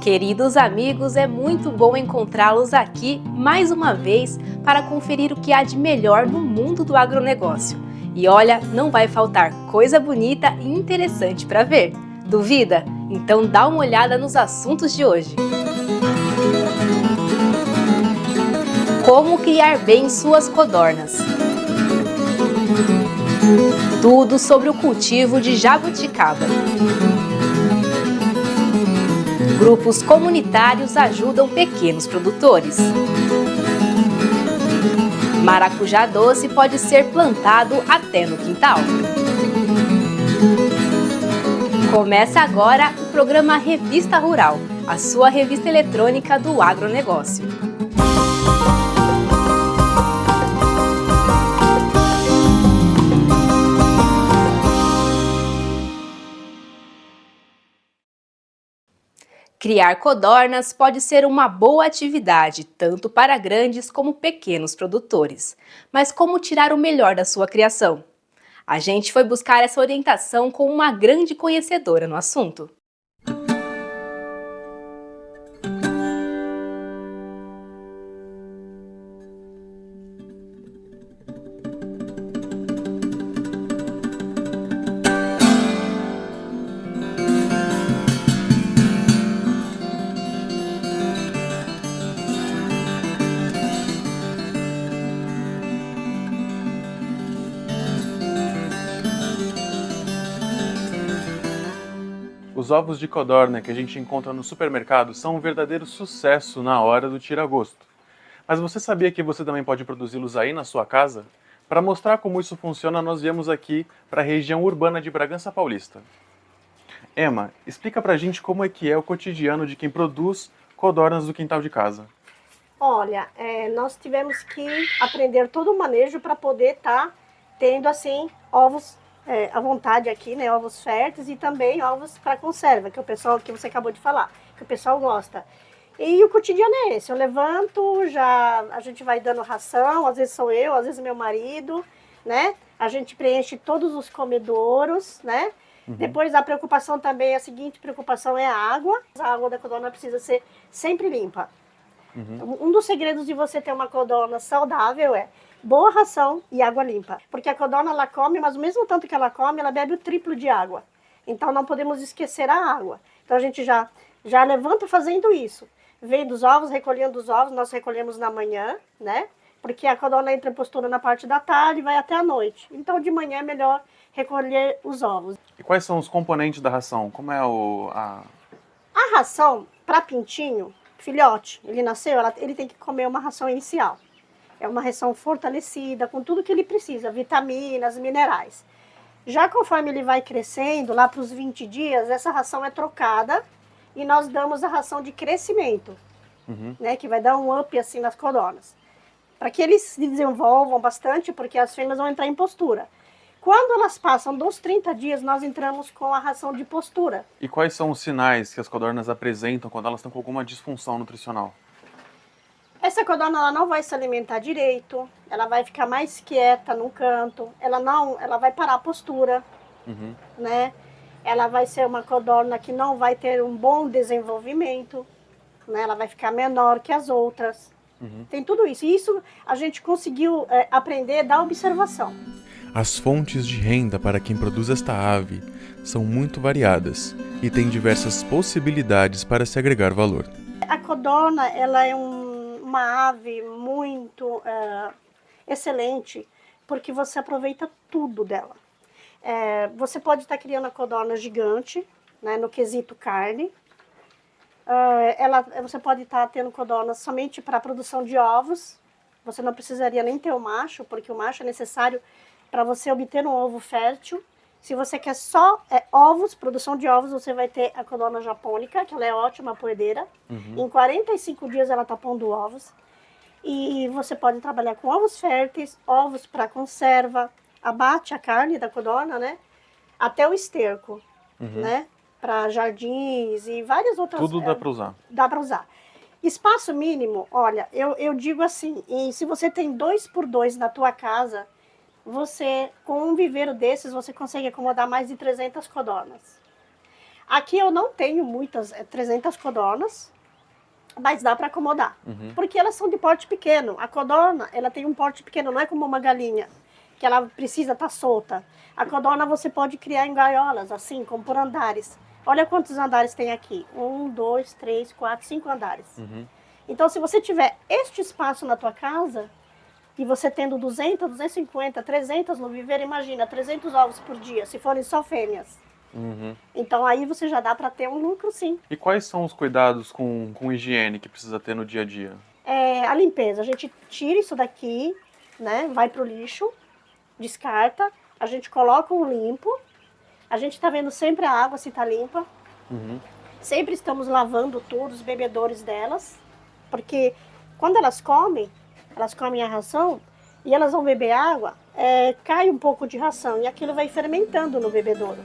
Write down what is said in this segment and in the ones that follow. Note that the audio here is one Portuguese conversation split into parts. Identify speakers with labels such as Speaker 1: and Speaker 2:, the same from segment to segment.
Speaker 1: Queridos amigos, é muito bom encontrá-los aqui mais uma vez para conferir o que há de melhor no mundo do agronegócio. E olha, não vai faltar coisa bonita e interessante para ver. Duvida? Então dá uma olhada nos assuntos de hoje. Como criar bem suas codornas. Tudo sobre o cultivo de jabuticaba. Grupos comunitários ajudam pequenos produtores. Maracujá doce pode ser plantado até no quintal. Começa agora o programa Revista Rural, a sua revista eletrônica do agronegócio. Criar codornas pode ser uma boa atividade, tanto para grandes como pequenos produtores. Mas como tirar o melhor da sua criação? A gente foi buscar essa orientação com uma grande conhecedora no assunto.
Speaker 2: Os ovos de codorna que a gente encontra no supermercado são um verdadeiro sucesso na hora do tira-gosto. Mas você sabia que você também pode produzi-los aí na sua casa? Para mostrar como isso funciona, nós viemos aqui para a região urbana de Bragança Paulista. Emma, explica pra gente como é que é o cotidiano de quem produz codornas do quintal de casa.
Speaker 3: Olha, nós tivemos que aprender todo o manejo para poder estar tendo assim ovos à vontade aqui, né? Ovos férteis e também ovos para conserva, que o pessoal, que você acabou de falar, que o pessoal gosta. E o cotidiano é esse, eu levanto, a gente vai dando ração, às vezes sou eu, às vezes meu marido, né? A gente preenche todos os comedouros, né? Depois a preocupação também, a seguinte preocupação é a água. A água da codorna precisa ser sempre limpa. Um dos segredos de você ter uma codorna saudável é boa ração e água limpa. Porque a codorna ela come, mas o mesmo tanto que ela come, ela bebe o triplo de água. Então não podemos esquecer a água. Então a gente já levanta fazendo isso. Vem dos ovos, recolhendo os ovos, nós recolhemos na manhã, né? Porque a codorna entra em postura na parte da tarde e vai até a noite. Então de manhã é melhor recolher os ovos.
Speaker 2: E quais são os componentes da ração? Como é
Speaker 3: A ração para pintinho, filhote, ele nasceu, ele tem que comer uma ração inicial. É uma ração fortalecida, com tudo que ele precisa, vitaminas, minerais. Já conforme ele vai crescendo, lá para os 20 dias, essa ração é trocada e nós damos a ração de crescimento, né, que vai dar um up assim nas codornas. Para que eles se desenvolvam bastante, porque as fêmeas vão entrar em postura. Quando elas passam dos 30 dias, nós entramos com a ração de postura.
Speaker 2: E quais são os sinais que as codornas apresentam quando elas estão com alguma disfunção nutricional?
Speaker 3: Essa codorna ela não vai se alimentar direito, ela vai ficar mais quieta num canto, ela vai parar a postura, né? Ela vai ser uma codorna que não vai ter um bom desenvolvimento, né? Ela vai ficar menor que as outras. Tem tudo isso. E isso a gente conseguiu aprender da observação.
Speaker 4: As fontes de renda para quem produz esta ave são muito variadas e tem diversas possibilidades para se agregar valor.
Speaker 3: A codorna ela é uma ave muito excelente porque você aproveita tudo dela. Você pode estar criando a codorna gigante, né, no quesito carne. Você pode estar tendo codorna somente para a produção de ovos. Você não precisaria nem ter o macho, porque o macho é necessário para você obter um ovo fértil. Se você quer só ovos, produção de ovos, você vai ter a codorna japônica, que ela é ótima poedeira. Em 45 dias ela está pondo ovos. E você pode trabalhar com ovos férteis, ovos para conserva, abate a carne da codorna, né? Até o esterco, né? Para jardins e várias outras...
Speaker 2: Tudo dá para usar.
Speaker 3: Dá para usar. Espaço mínimo, olha, eu digo assim, se você tem 2x2 na tua casa, você, com um viveiro desses, você consegue acomodar mais de 300 codornas. Aqui eu não tenho muitas, 300 codornas, mas dá para acomodar. Porque elas são de porte pequeno. A codorna, ela tem um porte pequeno, não é como uma galinha, que ela precisa estar solta. A codorna você pode criar em gaiolas, assim, como por andares. Olha quantos andares tem aqui. 1, 2, 3, 4, 5 andares. Então, se você tiver este espaço na tua casa, e você tendo 200, 250, 300 no viveiro, imagina, 300 ovos por dia, se forem só fêmeas. Então aí você já dá para ter um lucro, sim.
Speaker 2: E quais são os cuidados com higiene que precisa ter no dia a dia?
Speaker 3: A limpeza, a gente tira isso daqui, né? Vai pro lixo, descarta, a gente coloca um limpo, a gente tá vendo sempre a água se tá limpa. Sempre estamos lavando tudo, os bebedouros delas, porque quando elas comem a ração e elas vão beber água, cai um pouco de ração e aquilo vai fermentando no bebedouro.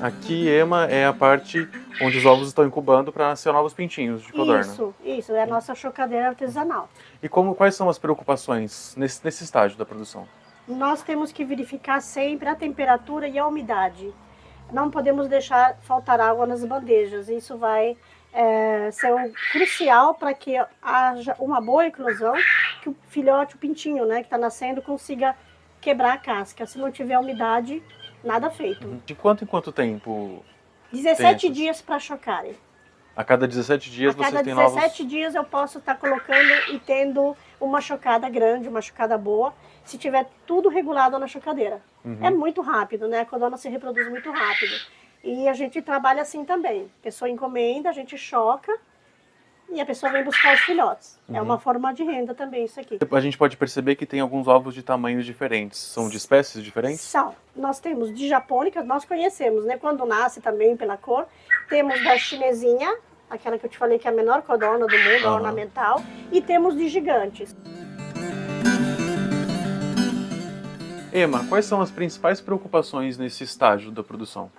Speaker 2: Aqui, Ema, é a parte onde os ovos estão incubando para nascer novos pintinhos de codorna.
Speaker 3: Isso, é a nossa chocadeira artesanal.
Speaker 2: E quais são as preocupações nesse estágio da produção?
Speaker 3: Nós temos que verificar sempre a temperatura e a umidade. Não podemos deixar faltar água nas bandejas. Isso vai ser crucial para que haja uma boa eclosão, que o filhote, o pintinho, né, que está nascendo, consiga quebrar a casca. Se não tiver umidade, nada feito.
Speaker 2: De quanto em quanto tempo?
Speaker 3: 17 dias para chocarem.
Speaker 2: A cada 17 dias vocês têm novos...
Speaker 3: A cada 17 dias eu posso estar colocando e tendo uma chocada grande, uma chocada boa, se tiver tudo regulado na chocadeira. É muito rápido, né? A codorna se reproduz muito rápido. E a gente trabalha assim também. A pessoa encomenda, a gente choca e a pessoa vem buscar os filhotes. É uma forma de renda também isso aqui.
Speaker 2: A gente pode perceber que tem alguns ovos de tamanhos diferentes. São de espécies diferentes?
Speaker 3: São. Nós temos de japônica, nós conhecemos, né? Quando nasce também pela cor. Temos da chinesinha, aquela que eu te falei que é a menor codorna do mundo, a ornamental. E temos de gigantes.
Speaker 2: Ema, quais são as principais preocupações nesse estágio da produção?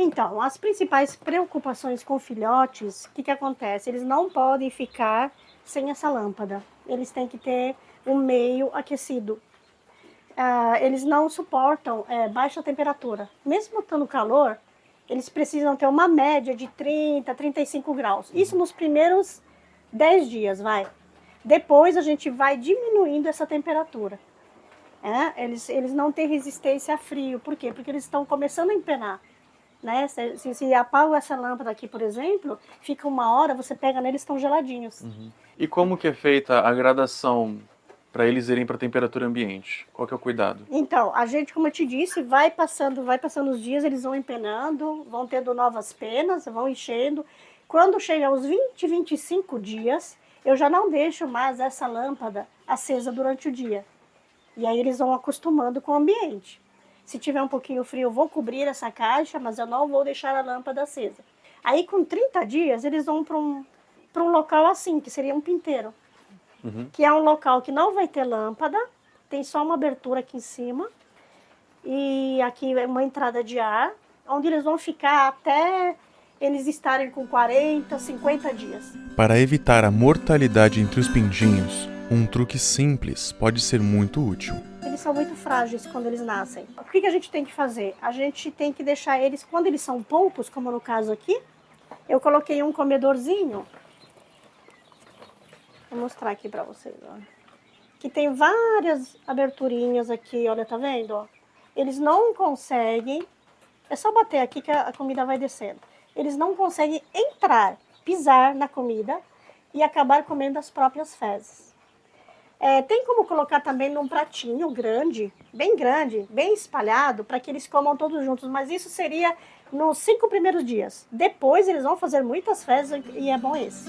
Speaker 3: Então, as principais preocupações com filhotes, o que acontece? Eles não podem ficar sem essa lâmpada. Eles têm que ter um meio aquecido. Eles não suportam baixa temperatura. Mesmo estando calor, eles precisam ter uma média de 30, 35 graus. Isso nos primeiros 10 dias, vai. Depois a gente vai diminuindo essa temperatura. Eles não têm resistência a frio. Por quê? Porque eles estão começando a empenar. Né? Se apaga essa lâmpada aqui, por exemplo, fica 1 hora, você pega neles, estão geladinhos.
Speaker 2: E como que é feita a gradação para eles irem para a temperatura ambiente? Qual que é o cuidado?
Speaker 3: Então, a gente, como eu te disse, vai passando os dias, eles vão empenando, vão tendo novas penas, vão enchendo. Quando chega aos 20, 25 dias, eu já não deixo mais essa lâmpada acesa durante o dia. E aí eles vão acostumando com o ambiente. Se tiver um pouquinho frio, eu vou cobrir essa caixa, mas eu não vou deixar a lâmpada acesa. Aí, com 30 dias, eles vão para um local assim, que seria um pinteiro. Que é um local que não vai ter lâmpada, tem só uma abertura aqui em cima. E aqui é uma entrada de ar, onde eles vão ficar até eles estarem com 40, 50 dias.
Speaker 4: Para evitar a mortalidade entre os pintinhos, um truque simples pode ser muito útil.
Speaker 3: Eles são muito frágeis quando eles nascem. O que a gente tem que fazer? A gente tem que deixar eles, quando eles são polpos, como no caso aqui, eu coloquei um comedorzinho. Vou mostrar aqui pra vocês, ó. Que tem várias aberturinhas aqui, olha, tá vendo? Ó? Eles não conseguem, é só bater aqui que a comida vai descendo. Eles não conseguem entrar, pisar na comida e acabar comendo as próprias fezes. Tem como colocar também num pratinho grande, bem espalhado, para que eles comam todos juntos, mas isso seria nos 5 primeiros dias. Depois eles vão fazer muitas fezes e é bom esse.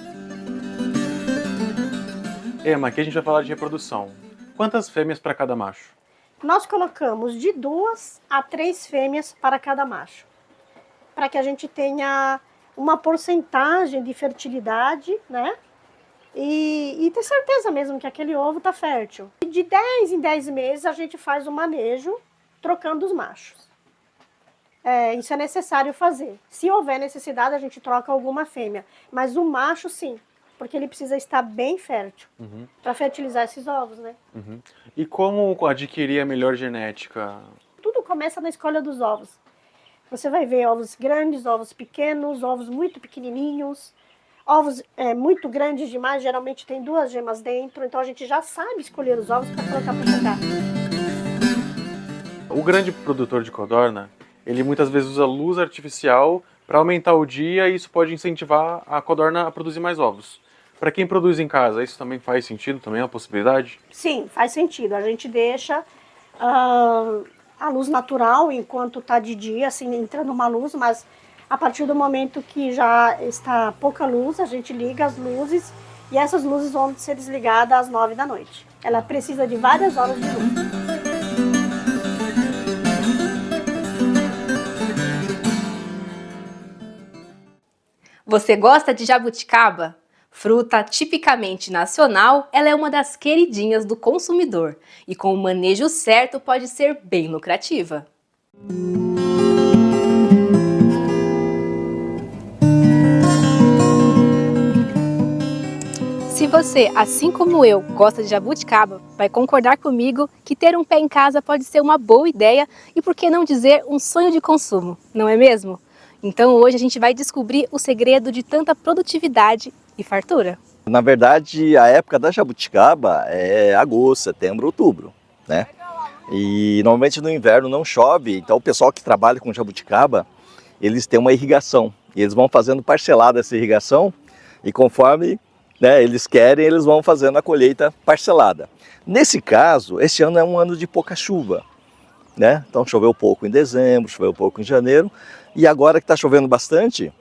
Speaker 2: Ema, aqui a gente vai falar de reprodução. Quantas fêmeas para cada macho?
Speaker 3: Nós colocamos de 2 a 3 fêmeas para cada macho, para que a gente tenha uma porcentagem de fertilidade, né? E ter certeza mesmo que aquele ovo está fértil. E de 10 em 10 meses a gente faz o manejo trocando os machos. Isso é necessário fazer. Se houver necessidade, a gente troca alguma fêmea. Mas o macho, sim, porque ele precisa estar bem fértil para fertilizar esses ovos, né?
Speaker 2: E como adquirir a melhor genética?
Speaker 3: Tudo começa na escolha dos ovos. Você vai ver ovos grandes, ovos pequenos, ovos muito pequenininhos, ovos muito grandes demais, geralmente tem 2 gemas dentro, então a gente já sabe escolher os ovos para colocar para chocar.
Speaker 2: O grande produtor de codorna, ele muitas vezes usa luz artificial para aumentar o dia e isso pode incentivar a codorna a produzir mais ovos. Para quem produz em casa, isso também faz sentido? Também é uma possibilidade?
Speaker 3: Sim, faz sentido. A gente deixa a luz natural enquanto está de dia, assim, entrando uma luz, mas a partir do momento que já está pouca luz, a gente liga as luzes e essas luzes vão ser desligadas às 9 da noite. Ela precisa de várias horas de luz.
Speaker 1: Você gosta de jabuticaba? Fruta tipicamente nacional, ela é uma das queridinhas do consumidor e com o manejo certo pode ser bem lucrativa. Se você, assim como eu, gosta de jabuticaba, vai concordar comigo que ter um pé em casa pode ser uma boa ideia e, por que não dizer, um sonho de consumo, não é mesmo? Então hoje a gente vai descobrir o segredo de tanta produtividade e fartura.
Speaker 5: Na verdade, a época da jabuticaba é agosto, setembro, outubro, né? E normalmente no inverno não chove, então o pessoal que trabalha com jabuticaba, eles têm uma irrigação. E eles vão fazendo parcelada essa irrigação e conforme, né, eles querem, eles vão fazendo a colheita parcelada. Nesse caso, esse ano é um ano de pouca chuva, né? Então choveu pouco em dezembro, choveu pouco em janeiro. E agora que está chovendo bastante,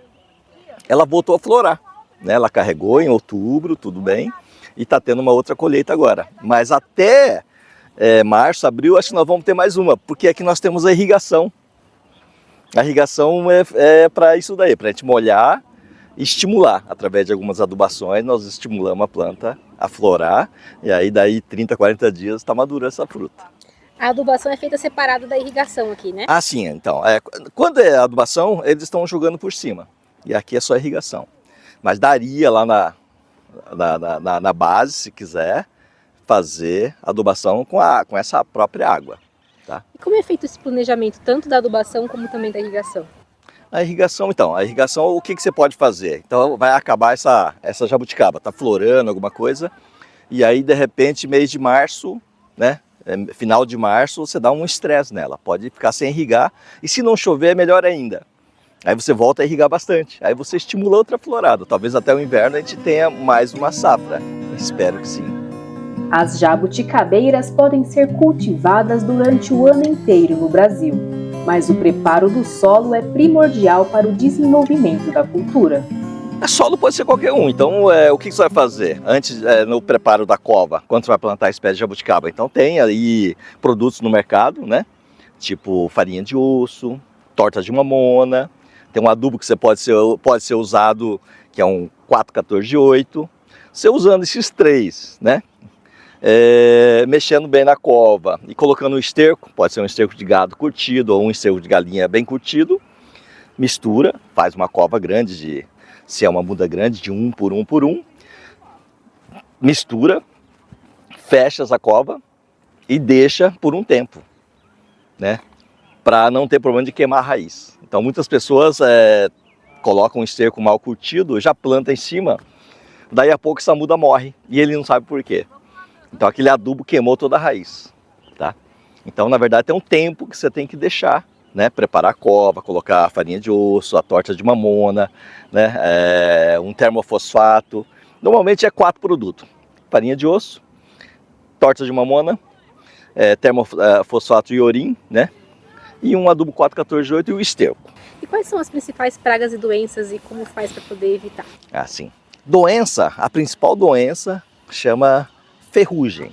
Speaker 5: ela voltou a florar, né? Ela carregou em outubro, tudo bem, e está tendo uma outra colheita agora. Mas até março, abril, acho que nós vamos ter mais uma, porque aqui nós temos a irrigação. A irrigação é para isso daí, para a gente molhar e estimular. Através de algumas adubações, nós estimulamos a planta a florar, e aí daí 30, 40 dias está madura essa fruta.
Speaker 1: A adubação é feita separada da irrigação aqui, né?
Speaker 5: Ah, sim, então. Quando é adubação, eles estão jogando por cima. E aqui é só irrigação. Mas daria lá na base, se quiser, fazer adubação com essa própria água. Tá?
Speaker 1: E como é feito esse planejamento, tanto da adubação como também da irrigação?
Speaker 5: A irrigação, então. A irrigação, o que você pode fazer? Então vai acabar essa jabuticaba, tá florando alguma coisa. E aí, de repente, mês de março, né? Final de março, você dá um estresse nela, pode ficar sem irrigar, e se não chover é melhor ainda. Aí você volta a irrigar bastante, aí você estimula outra florada, talvez até o inverno a gente tenha mais uma safra, espero que sim.
Speaker 6: As jabuticabeiras podem ser cultivadas durante o ano inteiro no Brasil, mas o preparo do solo é primordial para o desenvolvimento da cultura.
Speaker 5: Solo pode ser qualquer um, então o que você vai fazer antes no preparo da cova, quando você vai plantar a espécie de jabuticaba? Então tem aí produtos no mercado, né? Tipo farinha de osso, torta de mamona, tem um adubo que pode ser usado, que é um 4-14-8. Você usando esses 3, né? Mexendo bem na cova e colocando um esterco, pode ser um esterco de gado curtido ou um esterco de galinha bem curtido, mistura, faz uma cova grande se é uma muda grande, de 1 por 1 por 1, mistura, fecha essa cova e deixa por um tempo, né? Para não ter problema de queimar a raiz. Então muitas pessoas colocam um esterco mal curtido, já planta em cima, daí a pouco essa muda morre e ele não sabe por quê. Então aquele adubo queimou toda a raiz, tá? Então na verdade tem um tempo que você tem que deixar, né, preparar a cova, colocar a farinha de osso, a torta de mamona, né, um termofosfato. Normalmente é 4 produtos: farinha de osso, torta de mamona, termofosfato iorim, né, e um adubo 4-14-8 e o esterco.
Speaker 1: E quais são as principais pragas e doenças e como faz para poder evitar?
Speaker 5: Assim, doença, a principal doença chama ferrugem.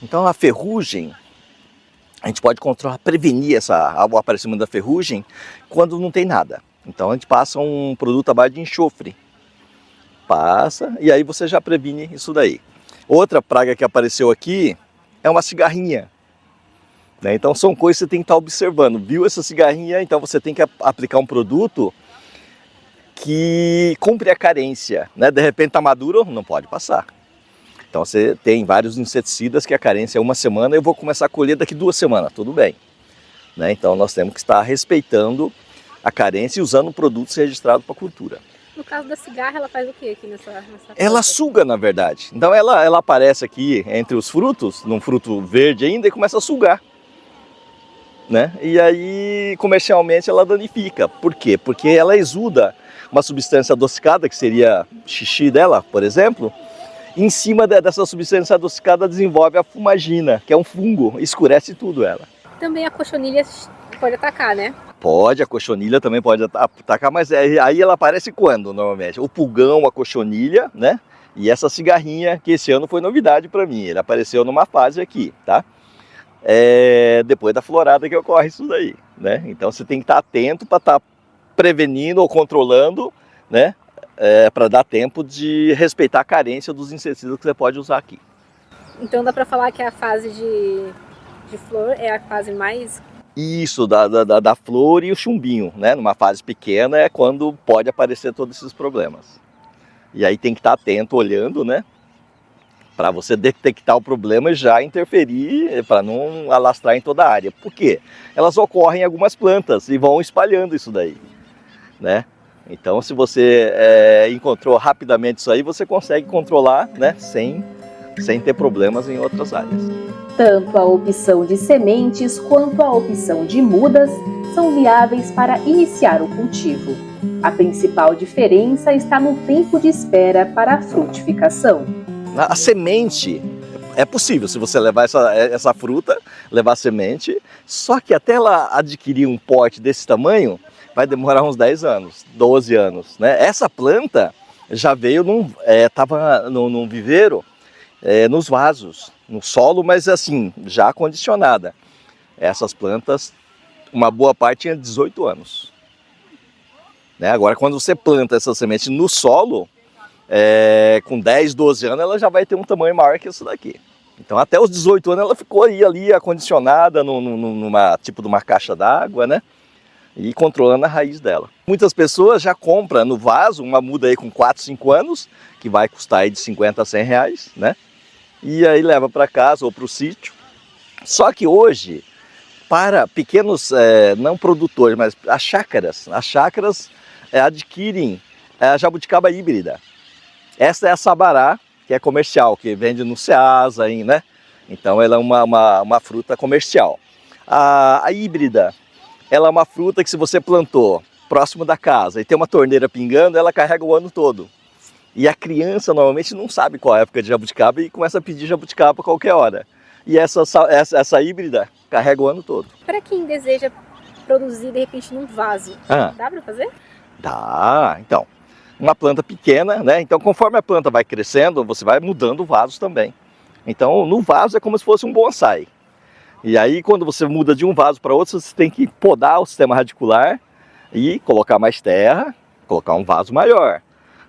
Speaker 5: Então a ferrugem, a gente pode controlar, prevenir o aparecimento da ferrugem quando não tem nada. Então a gente passa um produto à base de enxofre. Passa e aí você já previne isso daí. Outra praga que apareceu aqui é uma cigarrinha. Né? Então são coisas que você tem que estar observando. Viu essa cigarrinha? Então você tem que aplicar um produto que cumpre a carência. Né? De repente está maduro, não pode passar. Então você tem vários inseticidas que a carência é 1 semana, eu vou começar a colher daqui 2 semanas, tudo bem. né? Então nós temos que estar respeitando a carência e usando produtos registrados para cultura.
Speaker 1: No caso da cigarra, ela faz o que aqui nessa
Speaker 5: Ela
Speaker 1: planta?
Speaker 5: suga, na verdade. Então ela aparece aqui entre os frutos, num fruto verde ainda, e começa a sugar, né? E aí, comercialmente, ela danifica. Por quê? Porque ela exuda uma substância adocicada, que seria xixi dela, por exemplo. E em cima dessa substância adocicada desenvolve a fumagina, que é um fungo, escurece tudo ela.
Speaker 1: Também a cochonilha pode atacar, né?
Speaker 5: Pode, a cochonilha também pode atacar, mas aí ela aparece quando, normalmente? O pulgão, a cochonilha, né? E essa cigarrinha, que esse ano foi novidade para mim, ele apareceu numa fase aqui, tá? Depois da florada que ocorre isso daí, né? Então você tem que estar atento para estar prevenindo ou controlando, né? Para dar tempo de respeitar a carência dos inseticidas que você pode usar aqui.
Speaker 1: Então dá para falar que a fase de flor é a fase mais...
Speaker 5: Isso, da flor e o chumbinho, né? Numa fase pequena é quando pode aparecer todos esses problemas. E aí tem que estar atento, olhando, né? Para você detectar o problema e já interferir, para não alastrar em toda a área. Por quê? Elas ocorrem em algumas plantas e vão espalhando isso daí, né? Então, se você encontrou rapidamente isso aí, você consegue controlar, né? Sem ter problemas em outras áreas.
Speaker 6: Tanto a opção de sementes quanto a opção de mudas são viáveis para iniciar o cultivo. A principal diferença está no tempo de espera para a frutificação.
Speaker 5: A semente é possível, se você levar essa fruta, levar a semente, só que até ela adquirir um porte desse tamanho, vai demorar uns 10 anos, 12 anos, né? Essa planta já veio, estava num viveiro, nos vasos, no solo, mas assim, já acondicionada. Essas plantas, uma boa parte tinha 18 anos. Né? Agora, quando você planta essa semente no solo, com 10, 12 anos, ela já vai ter um tamanho maior que essa daqui. Então, até os 18 anos, ela ficou ali acondicionada numa tipo de uma caixa d'água, né? E controlando a raiz dela. Muitas pessoas já compram no vaso uma muda aí com 4, 5 anos, que vai custar aí de 50 a 100 reais, né? E aí leva para casa ou para o sítio. Só que hoje, para pequenos, não produtores, mas as chácaras adquirem a jabuticaba híbrida. Essa é a sabará, que é comercial, que vende no Ceasa, né? Então ela é uma fruta comercial. A híbrida, ela é uma fruta que se você plantou próximo da casa e tem uma torneira pingando, ela carrega o ano todo. E a criança normalmente não sabe qual é a época de jabuticaba e começa a pedir jabuticaba a qualquer hora. E essa híbrida carrega o ano todo.
Speaker 1: Para quem deseja produzir de repente num vaso, dá para fazer?
Speaker 5: Dá, então. Uma planta pequena, né? Então conforme a planta vai crescendo, você vai mudando o vaso também. Então no vaso é como se fosse um bonsai. E aí quando você muda de um vaso para outro, você tem que podar o sistema radicular e colocar mais terra, colocar um vaso maior.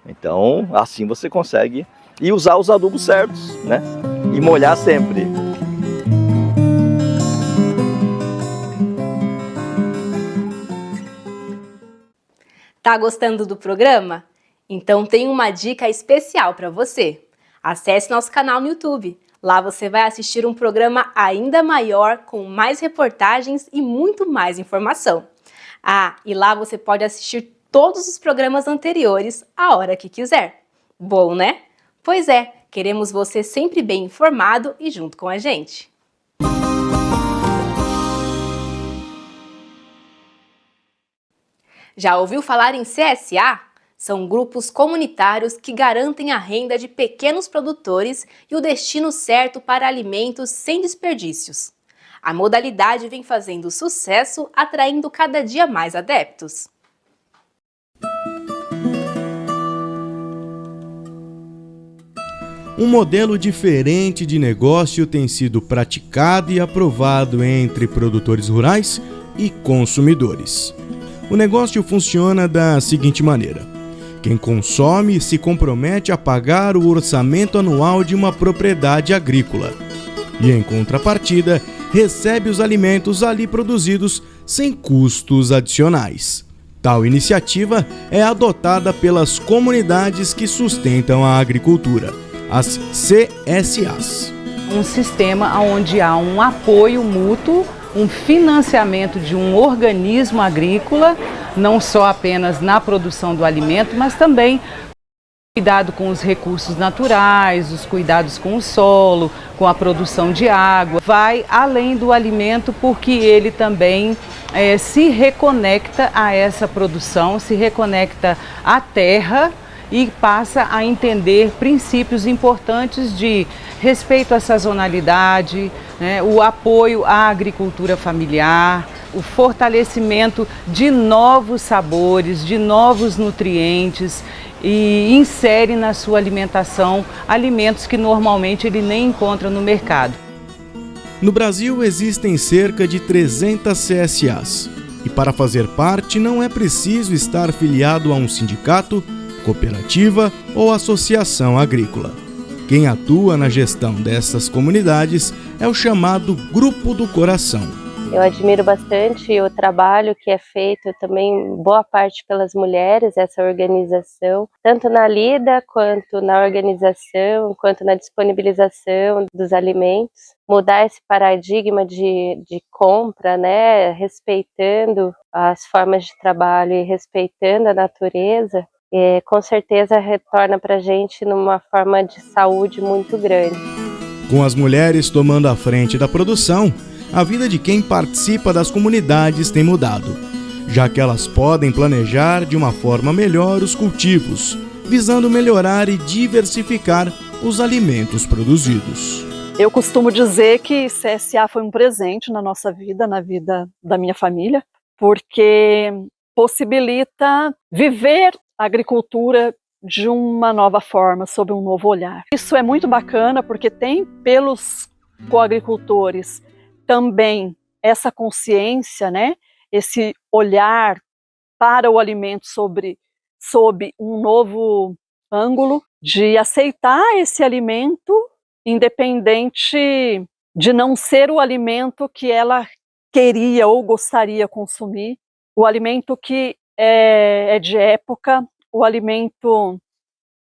Speaker 5: Então, assim você consegue e usar os adubos certos, né? E molhar sempre.
Speaker 1: Tá gostando do programa? Então tem uma dica especial para você. Acesse nosso canal no YouTube. Lá você vai assistir um programa ainda maior, com mais reportagens e muito mais informação. E lá você pode assistir todos os programas anteriores a hora que quiser. Bom, né? Pois é, queremos você sempre bem informado e junto com a gente. Já ouviu falar em CSA? São grupos comunitários que garantem a renda de pequenos produtores e o destino certo para alimentos sem desperdícios. A modalidade vem fazendo sucesso, atraindo cada dia mais adeptos.
Speaker 7: Um modelo diferente de negócio tem sido praticado e aprovado entre produtores rurais e consumidores. O negócio funciona da seguinte maneira: quem consome se compromete a pagar o orçamento anual de uma propriedade agrícola e, em contrapartida, recebe os alimentos ali produzidos sem custos adicionais. Tal iniciativa é adotada pelas comunidades que sustentam a agricultura, as CSAs.
Speaker 8: Um sistema onde há um apoio mútuo, um financiamento de um organismo agrícola, não só apenas na produção do alimento, mas também cuidado com os recursos naturais, os cuidados com o solo, com a produção de água. Vai além do alimento porque ele também se reconecta a essa produção, se reconecta à terra e passa a entender princípios importantes de respeito à sazonalidade, né, o apoio à agricultura familiar, o fortalecimento de novos sabores, de novos nutrientes, e insere na sua alimentação alimentos que normalmente ele nem encontra no mercado.
Speaker 7: No Brasil existem cerca de 300 CSAs e para fazer parte não é preciso estar filiado a um sindicato, cooperativa ou associação agrícola. Quem atua na gestão dessas comunidades é o chamado Grupo do Coração.
Speaker 9: Eu admiro bastante o trabalho que é feito também, boa parte pelas mulheres, essa organização, tanto na lida, quanto na organização, quanto na disponibilização dos alimentos. Mudar esse paradigma de compra, né, respeitando as formas de trabalho e respeitando a natureza, com certeza retorna para a gente numa forma de saúde muito grande.
Speaker 7: Com as mulheres tomando a frente da produção, a vida de quem participa das comunidades tem mudado, já que elas podem planejar de uma forma melhor os cultivos, visando melhorar e diversificar os alimentos produzidos.
Speaker 10: Eu costumo dizer que CSA foi um presente na nossa vida, na vida da minha família, porque possibilita viver a agricultura de uma nova forma, sob um novo olhar. Isso é muito bacana porque tem pelos coagricultores também essa consciência, né? Esse olhar para o alimento sob um novo ângulo, de aceitar esse alimento independente de não ser o alimento que ela queria ou gostaria consumir, o alimento que é de época, o alimento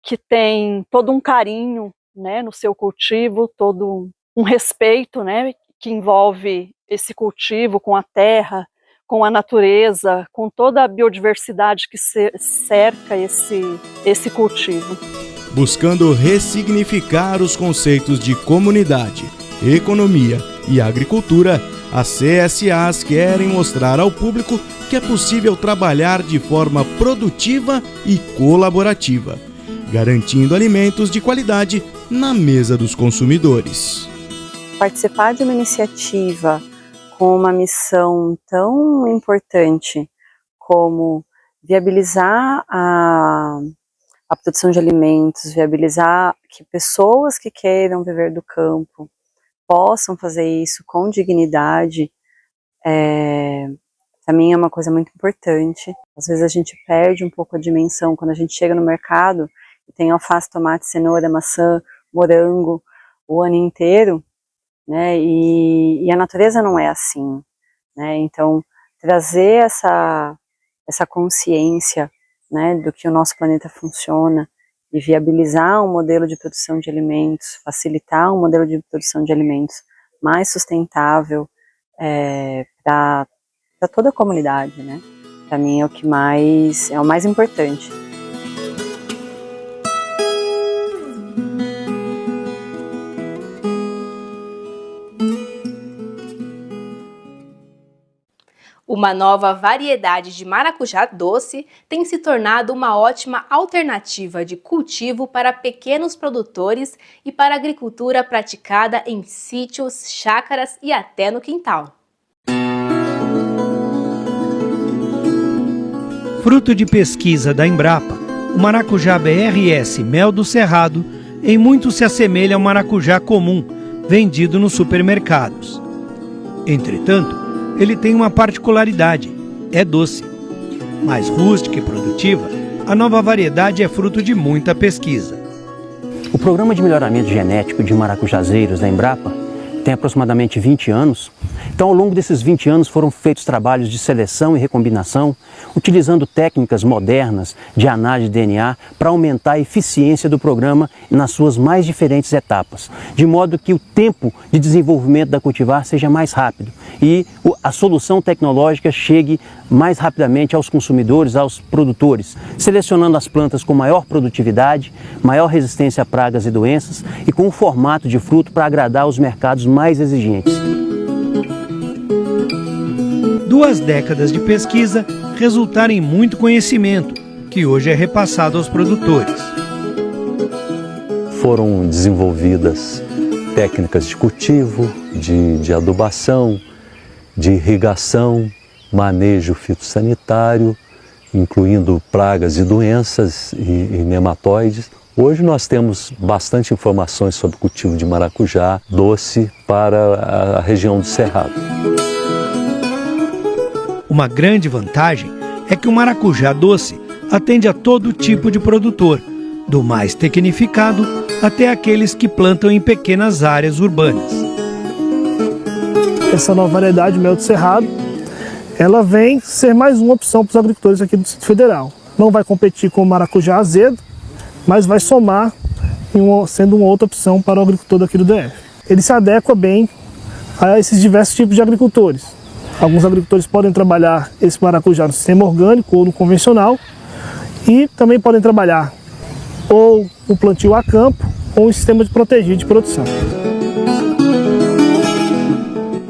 Speaker 10: que tem todo um carinho, né, no seu cultivo, todo um respeito, né, que envolve esse cultivo com a terra, com a natureza, com toda a biodiversidade que cerca esse cultivo.
Speaker 7: Buscando ressignificar os conceitos de comunidade, economia e agricultura, as CSAs querem mostrar ao público que é possível trabalhar de forma produtiva e colaborativa, garantindo alimentos de qualidade na mesa dos consumidores.
Speaker 11: Participar de uma iniciativa com uma missão tão importante como viabilizar a produção de alimentos, viabilizar que pessoas que queiram viver do campo possam fazer isso com dignidade, para mim é uma coisa muito importante. Às vezes a gente perde um pouco a dimensão quando a gente chega no mercado e tem alface, tomate, cenoura, maçã, morango o ano inteiro, né? E a natureza não é assim, né? Então trazer essa consciência, né, do que o nosso planeta funciona e viabilizar um modelo de produção de alimentos, facilitar um modelo de produção de alimentos mais sustentável para toda a comunidade, né? Para mim é o mais importante.
Speaker 1: Uma nova variedade de maracujá doce tem se tornado uma ótima alternativa de cultivo para pequenos produtores e para a agricultura praticada em sítios, chácaras e até no quintal.
Speaker 12: Fruto de pesquisa da Embrapa, o maracujá BRS Mel do Cerrado em muito se assemelha ao maracujá comum, vendido nos supermercados. Entretanto, ele tem uma particularidade, é doce. Mais rústica e produtiva, a nova variedade é fruto de muita pesquisa.
Speaker 13: O Programa de Melhoramento Genético de Maracujazeiros da Embrapa tem aproximadamente 20 anos Então, ao longo desses 20 anos foram feitos trabalhos de seleção e recombinação, utilizando técnicas modernas de análise de DNA para aumentar a eficiência do programa nas suas mais diferentes etapas, de modo que o tempo de desenvolvimento da cultivar seja mais rápido e a solução tecnológica chegue mais rapidamente aos consumidores, aos produtores, selecionando as plantas com maior produtividade, maior resistência a pragas e doenças e com um formato de fruto para agradar os mercados mais exigentes.
Speaker 12: 2 décadas de pesquisa resultaram em muito conhecimento, que hoje é repassado aos produtores.
Speaker 14: Foram desenvolvidas técnicas de cultivo, de adubação, de irrigação, manejo fitossanitário, incluindo pragas e doenças e nematóides. Hoje nós temos bastante informações sobre o cultivo de maracujá doce para a região do Cerrado.
Speaker 12: Uma grande vantagem é que o maracujá doce atende a todo tipo de produtor, do mais tecnificado até aqueles que plantam em pequenas áreas urbanas.
Speaker 15: Essa nova variedade Mel do Cerrado, ela vem ser mais uma opção para os agricultores aqui do Distrito Federal. Não vai competir com o maracujá azedo, mas vai somar sendo uma outra opção para o agricultor daqui do DF. Ele se adequa bem a esses diversos tipos de agricultores. Alguns agricultores podem trabalhar esse maracujá no sistema orgânico ou no convencional e também podem trabalhar ou no plantio a campo ou em sistema de protegido de produção.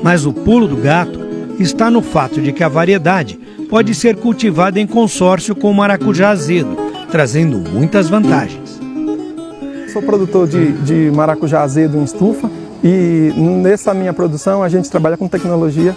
Speaker 12: Mas o pulo do gato está no fato de que a variedade pode ser cultivada em consórcio com o maracujá azedo, trazendo muitas vantagens.
Speaker 16: Sou produtor de maracujá azedo em estufa e nessa minha produção a gente trabalha com tecnologia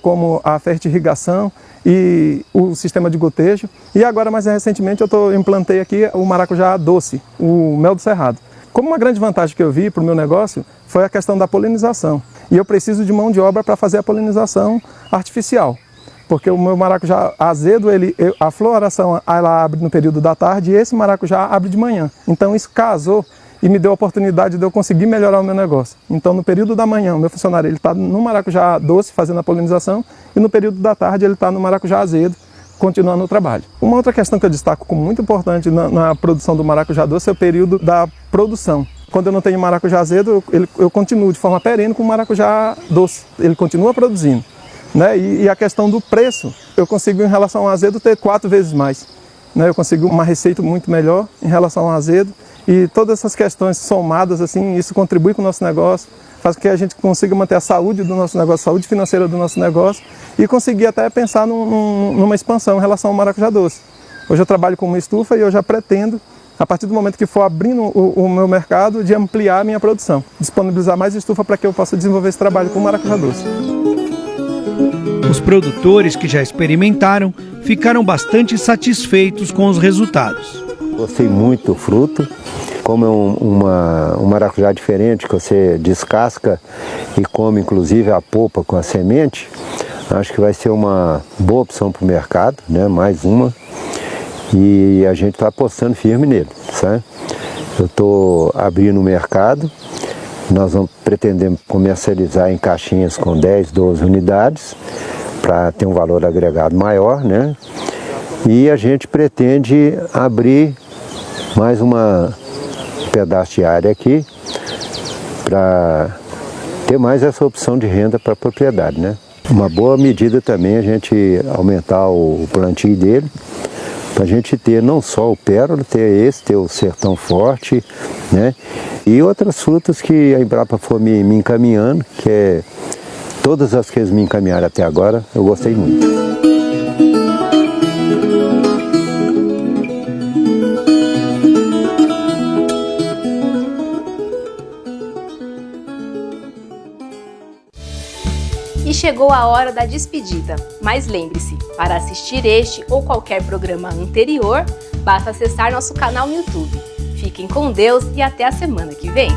Speaker 16: como a fertirrigação e o sistema de gotejo. E agora, mais recentemente, eu implantei aqui o maracujá doce, o Mel do Cerrado. Como uma grande vantagem que eu vi para o meu negócio foi a questão da polinização. E eu preciso de mão de obra para fazer a polinização artificial. Porque o meu maracujá azedo, a floração ela abre no período da tarde e esse maracujá abre de manhã. Então isso casou e me deu a oportunidade de eu conseguir melhorar o meu negócio. Então no período da manhã, o meu funcionário está no maracujá doce fazendo a polinização e no período da tarde ele está no maracujá azedo continuando o trabalho. Uma outra questão que eu destaco como muito importante na produção do maracujá doce é o período da produção. Quando eu não tenho maracujá azedo, eu continuo de forma perene com o maracujá doce. Ele continua produzindo. Né? E a questão do preço, eu consigo em relação ao azedo ter 4 vezes mais. Né? Eu consigo uma receita muito melhor em relação ao azedo e todas essas questões somadas, assim, isso contribui com o nosso negócio, faz com que a gente consiga manter a saúde do nosso negócio, a saúde financeira do nosso negócio e conseguir até pensar numa expansão em relação ao maracujá doce. Hoje eu trabalho com uma estufa e eu já pretendo, a partir do momento que for abrindo o meu mercado, de ampliar a minha produção, disponibilizar mais estufa para que eu possa desenvolver esse trabalho com maracujá doce.
Speaker 12: Os produtores que já experimentaram ficaram bastante satisfeitos com os resultados.
Speaker 17: Gostei muito do fruto, como é um maracujá diferente, que você descasca e come inclusive a polpa com a semente, acho que vai ser uma boa opção para o mercado, né? Mais uma, e a gente está apostando firme nele, sabe? Eu estou abrindo o mercado, nós vamos pretender comercializar em caixinhas com 10, 12 unidades, para ter um valor agregado maior, né? E a gente pretende abrir mais um pedaço de área aqui para ter mais essa opção de renda para a propriedade, né? Uma boa medida também a gente aumentar o plantio dele, para a gente ter não só o pérola, ter o sertão forte, né? E outras frutas que a Embrapa for me encaminhando, que é todas as que eles me encaminharam até agora, eu gostei muito.
Speaker 1: E chegou a hora da despedida. Mas lembre-se, para assistir este ou qualquer programa anterior, basta acessar nosso canal no YouTube. Fiquem com Deus e até a semana que vem!